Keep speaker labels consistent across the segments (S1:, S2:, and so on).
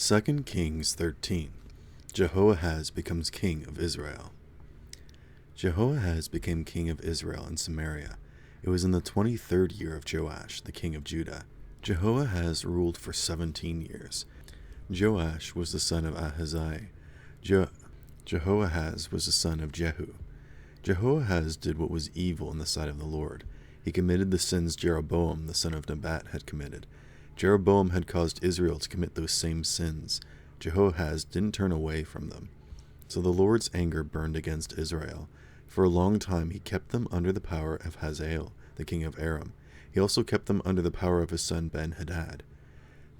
S1: 2 Kings 13. Jehoahaz becomes king of Israel. Jehoahaz became king of Israel in Samaria. It was in the 23rd year of Joash, the king of Judah. Jehoahaz ruled for 17 years. Joash was the son of Ahaziah. Jehoahaz was the son of Jehu. Jehoahaz did what was evil in the sight of the Lord. He committed the sins Jeroboam the son of Nebat had committed. Jeroboam had caused Israel to commit those same sins. Jehoahaz didn't turn away from them. So the Lord's anger burned against Israel. For a long time he kept them under the power of Hazael, the king of Aram. He also kept them under the power of his son Ben-Hadad.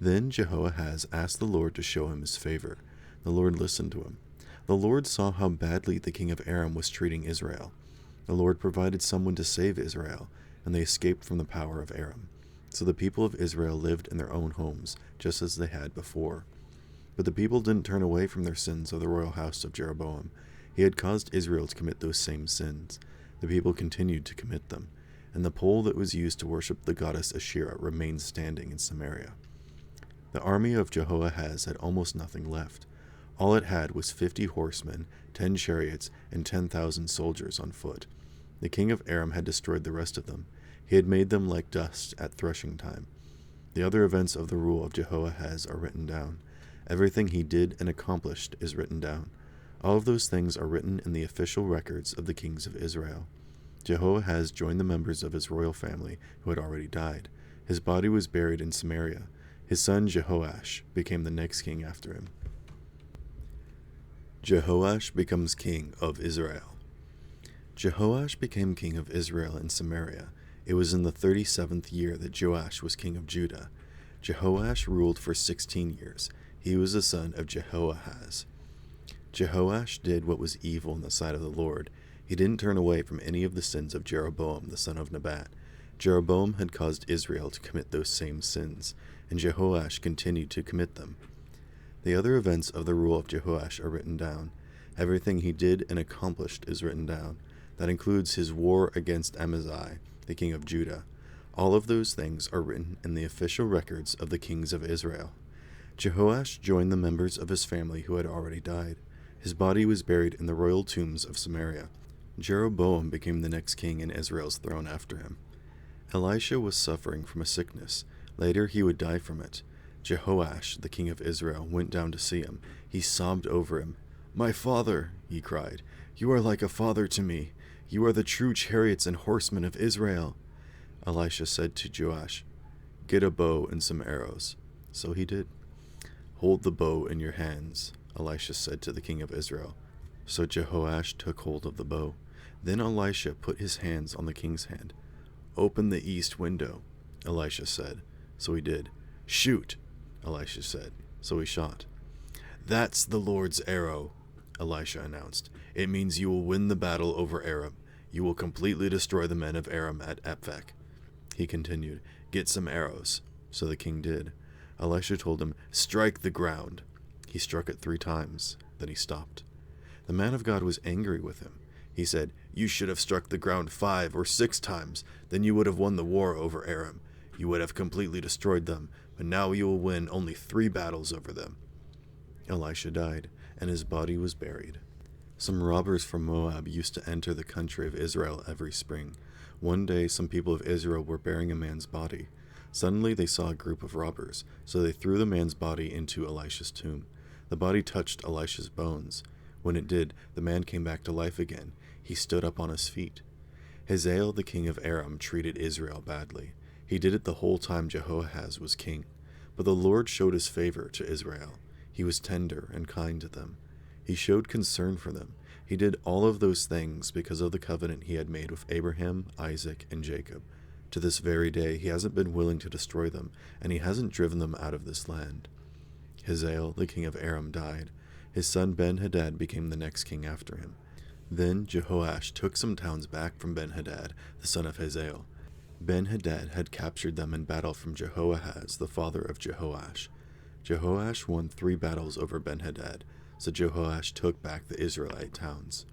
S1: Then Jehoahaz asked the Lord to show him his favor. The Lord listened to him. The Lord saw how badly the king of Aram was treating Israel. The Lord provided someone to save Israel, and they escaped from the power of Aram. So the people of Israel lived in their own homes, just as they had before. But the people didn't turn away from their sins of the royal house of Jeroboam. He had caused Israel to commit those same sins. The people continued to commit them, and the pole that was used to worship the goddess Asherah remained standing in Samaria. The army of Jehoahaz had almost nothing left. All it had was 50 horsemen, 10 chariots, and 10,000 soldiers on foot. The king of Aram had destroyed the rest of them. He had made them like dust at threshing time. The other events of the rule of Jehoahaz are written down. Everything he did and accomplished is written down. All of those things are written in the official records of the kings of Israel. Jehoahaz joined the members of his royal family who had already died. His body was buried in Samaria. His son Jehoash became the next king after him. Jehoash becomes king of Israel. Jehoash became king of Israel in Samaria. It was in the 37th year that Joash was king of Judah. Jehoash ruled for 16 years. He was the son of Jehoahaz. Jehoash did what was evil in the sight of the Lord. He didn't turn away from any of the sins of Jeroboam the son of Nebat. Jeroboam had caused Israel to commit those same sins, and Jehoash continued to commit them. The other events of the rule of Jehoash are written down. Everything he did and accomplished is written down. That includes his war against Amaziah, the king of Judah. All of those things are written in the official records of the kings of Israel. Jehoash joined the members of his family who had already died. His body was buried in the royal tombs of Samaria. Jeroboam became the next king in Israel's throne after him. Elisha was suffering from a sickness. Later he would die from it. Jehoash, the king of Israel, went down to see him. He sobbed over him. "My father," he cried, "you are like a father to me. You are the true chariots and horsemen of Israel." Elisha said to Joash, "Get a bow and some arrows." So he did. "Hold the bow in your hands," Elisha said to the king of Israel. So Jehoash took hold of the bow. Then Elisha put his hands on the king's hand. "Open the east window," Elisha said. So he did. "Shoot," Elisha said. So he shot. "That's the Lord's arrow," Elisha announced. "It means you will win the battle over Aram. You will completely destroy the men of Aram at Aphek." He continued, "Get some arrows." So the king did. Elisha told him, "Strike the ground." He struck it 3 times. Then he stopped. The man of God was angry with him. He said, "You should have struck the ground 5 or 6 times. Then you would have won the war over Aram. You would have completely destroyed them, but now you will win only 3 battles over them." Elisha died, and his body was buried. Some robbers from Moab used to enter the country of Israel every spring. One day some people of Israel were burying a man's body. Suddenly they saw a group of robbers, so they threw the man's body into Elisha's tomb. The body touched Elisha's bones. When it did, the man came back to life again. He stood up on his feet. Hazael, the king of Aram, treated Israel badly. He did it the whole time Jehoahaz was king. But the Lord showed his favor to Israel. He was tender and kind to them. He showed concern for them. He did all of those things because of the covenant he had made with Abraham, Isaac, and Jacob. To this very day, he hasn't been willing to destroy them, and he hasn't driven them out of this land. Hazael, the king of Aram, died. His son Ben-Hadad became the next king after him. Then Jehoash took some towns back from Ben-Hadad, the son of Hazael. Ben-Hadad had captured them in battle from Jehoahaz, the father of Jehoash. Jehoash won 3 battles over Ben-Hadad, so Jehoash took back the Israelite towns.